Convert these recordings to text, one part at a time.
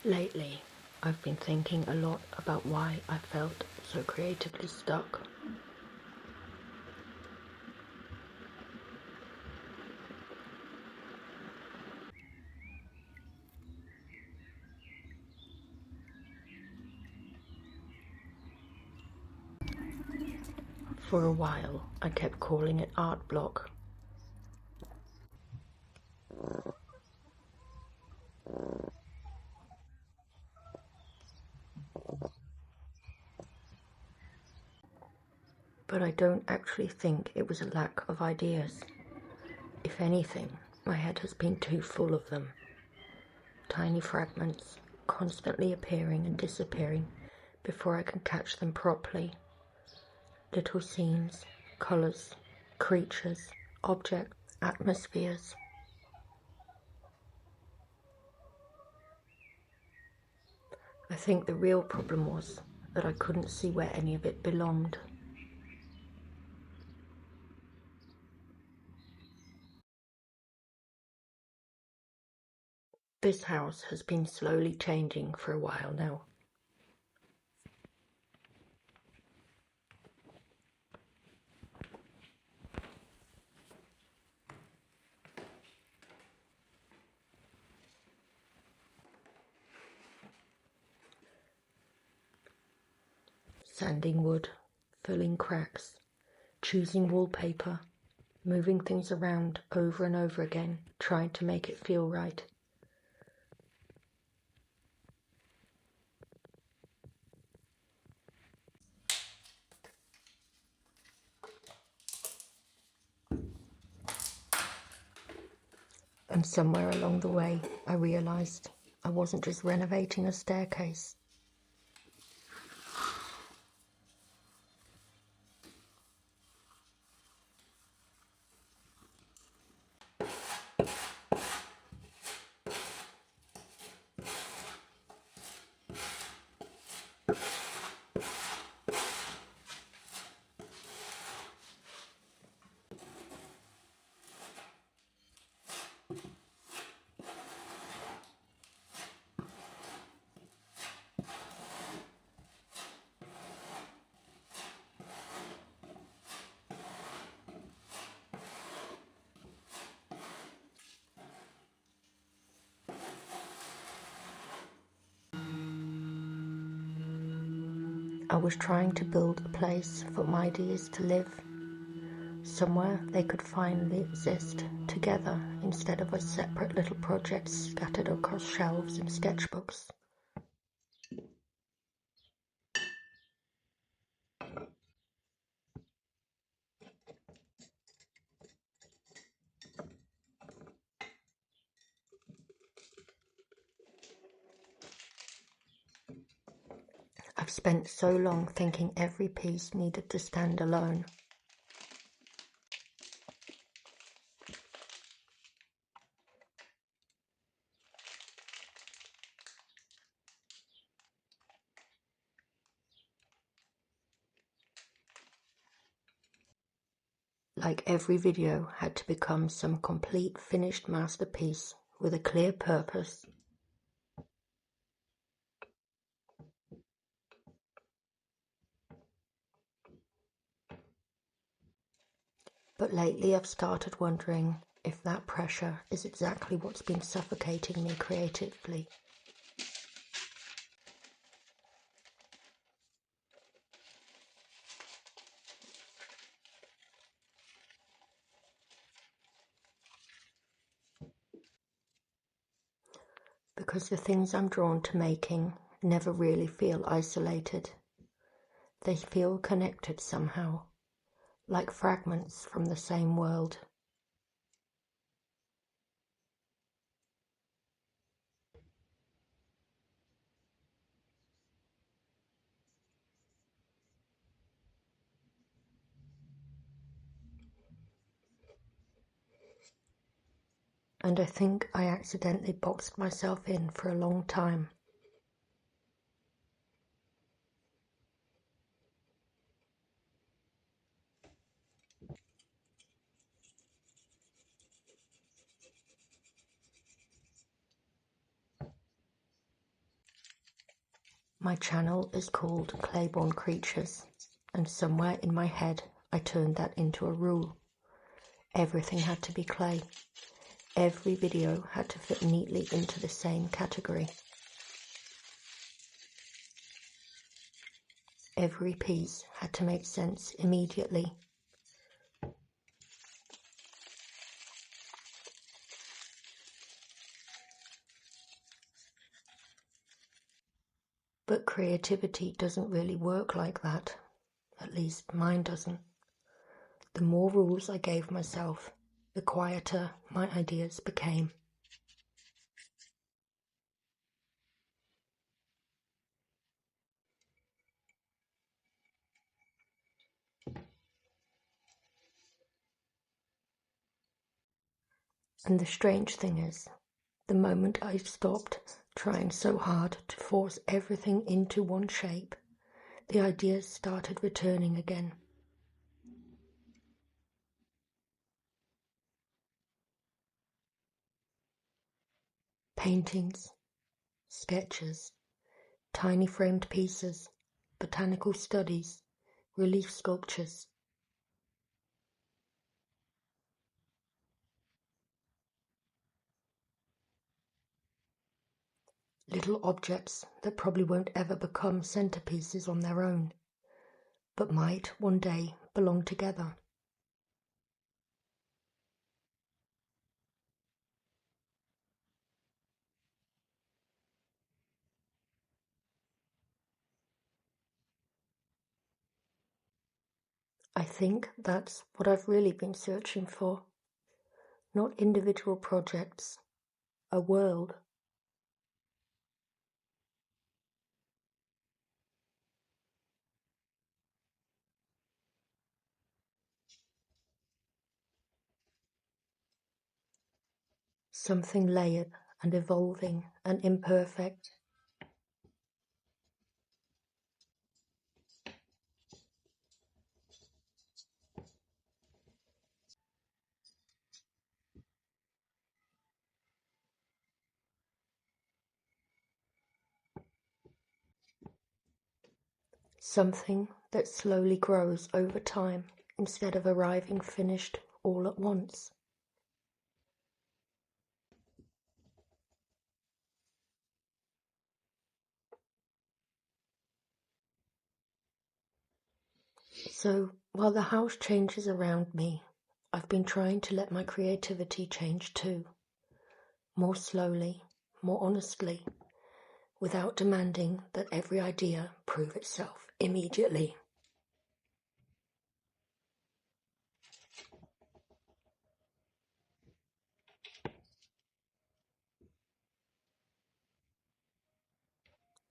Lately, I've been thinking a lot about why I felt so creatively stuck. For a while, I kept calling it art block. But I don't actually think it was a lack of ideas. If anything, my head has been too full of them. Tiny fragments, constantly appearing and disappearing before I can catch them properly. Little scenes, colours, creatures, objects, atmospheres. I think the real problem was that I couldn't see where any of it belonged. This house has been slowly changing for a while now. Sanding wood, filling cracks, choosing wallpaper, moving things around over and over again, trying to make it feel right. And somewhere along the way, I realised I wasn't just renovating a staircase. I was trying to build a place for my ideas to live, somewhere they could finally exist together instead of as separate little projects scattered across shelves and sketchbooks. I've spent so long thinking every piece needed to stand alone. Like every video had to become some complete finished masterpiece with a clear purpose. But lately I've started wondering if that pressure is exactly what's been suffocating me creatively. Because the things I'm drawn to making never really feel isolated. They feel connected somehow, like fragments from the same world. And I think I accidentally boxed myself in for a long time. My channel is called Clayborn Creatures, and somewhere in my head I turned that into a rule. Everything had to be clay. Every video had to fit neatly into the same category. Every piece had to make sense immediately. But creativity doesn't really work like that. At least mine doesn't. The more rules I gave myself, the quieter my ideas became. And the strange thing is, the moment I stopped trying so hard to force everything into one shape, the ideas started returning again. Paintings, sketches, tiny framed pieces, botanical studies, relief sculptures. Little objects that probably won't ever become centerpieces on their own, but might one day belong together. I think that's what I've really been searching for. Not individual projects, a world. Something layered and evolving and imperfect. Something that slowly grows over time instead of arriving finished all at once. So, while the house changes around me, I've been trying to let my creativity change too. More slowly, more honestly, without demanding that every idea prove itself immediately.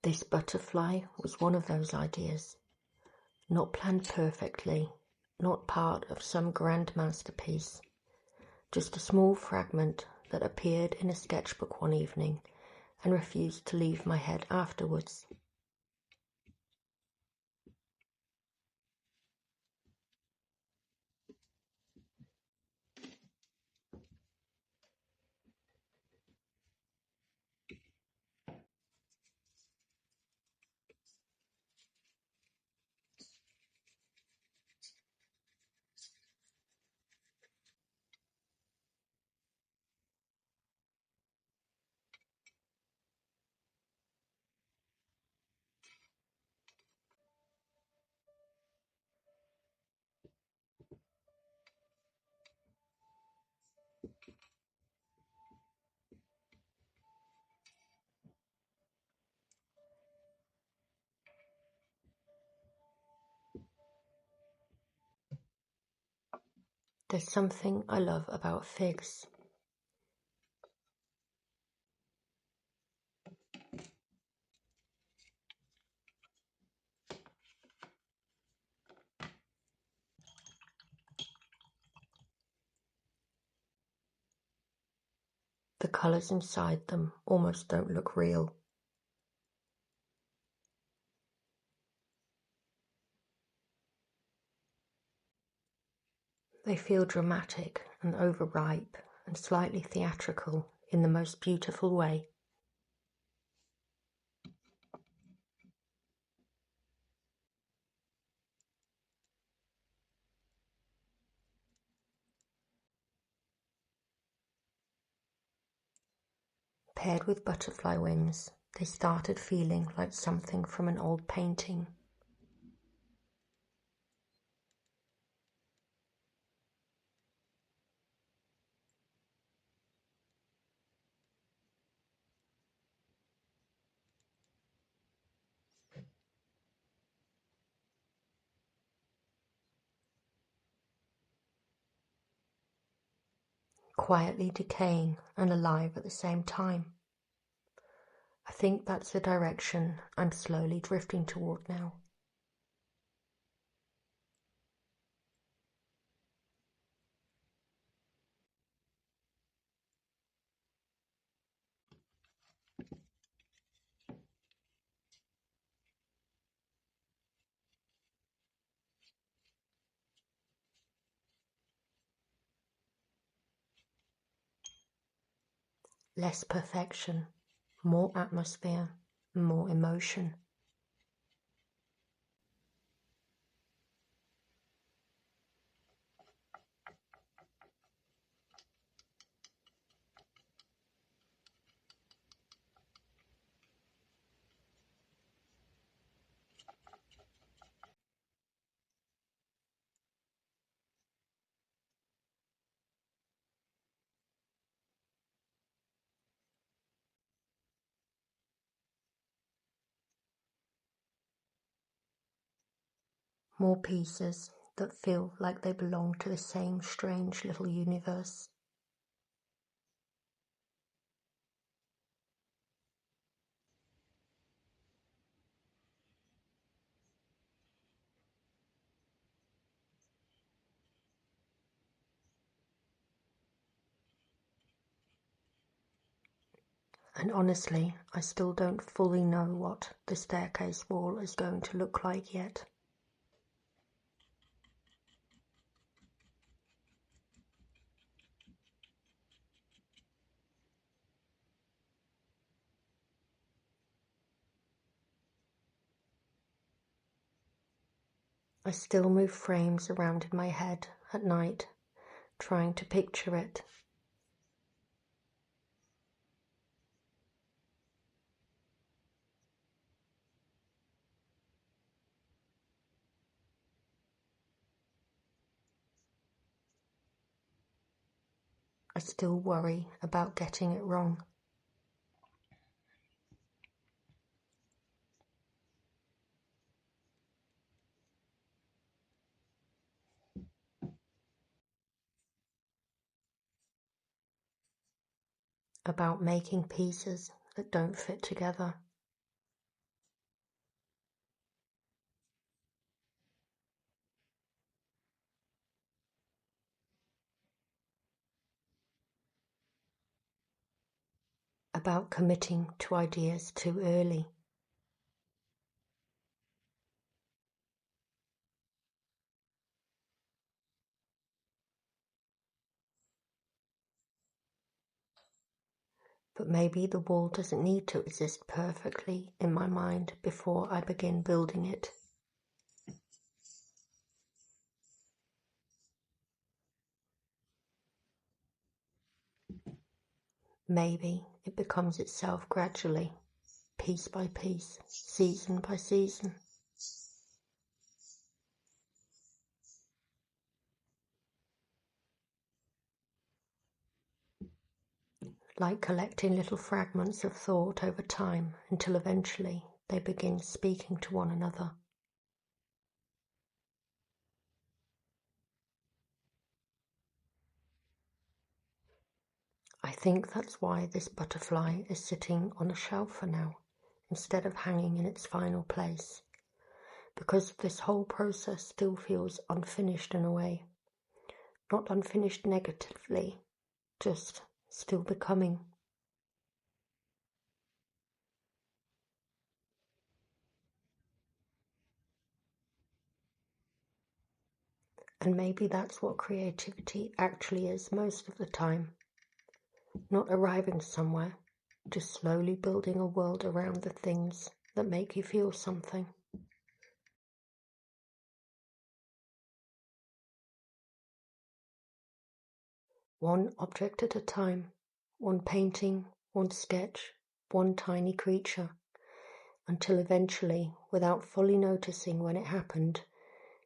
This butterfly was one of those ideas. Not planned perfectly, not part of some grand masterpiece, just a small fragment that appeared in a sketchbook one evening and refused to leave my head afterwards. There's something I love about figs. The colours inside them almost don't look real. They feel dramatic and overripe and slightly theatrical in the most beautiful way. Paired with butterfly wings, they started feeling like something from an old painting. Quietly decaying and alive at the same time. I think that's the direction I'm slowly drifting toward now. Less perfection, more atmosphere, more emotion. More pieces that feel like they belong to the same strange little universe. And honestly, I still don't fully know what the staircase wall is going to look like yet. I still move frames around in my head at night, trying to picture it. I still worry about getting it wrong. About making pieces that don't fit together. About committing to ideas too early. But maybe the wall doesn't need to exist perfectly in my mind before I begin building it. Maybe it becomes itself gradually, piece by piece, season by season. Like collecting little fragments of thought over time until eventually they begin speaking to one another. I think that's why this butterfly is sitting on a shelf for now, instead of hanging in its final place, because this whole process still feels unfinished in a way. Not unfinished negatively, just still becoming. And maybe that's what creativity actually is most of the time. Not arriving somewhere, just slowly building a world around the things that make you feel something. One object at a time, one painting, one sketch, one tiny creature, until eventually, without fully noticing when it happened,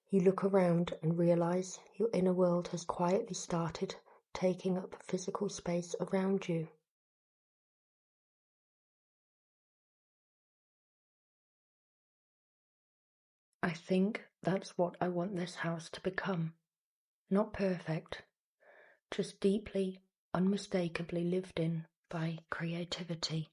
you look around and realize your inner world has quietly started taking up physical space around you. I think that's what I want this house to become. Not perfect, just deeply, unmistakably lived in by creativity.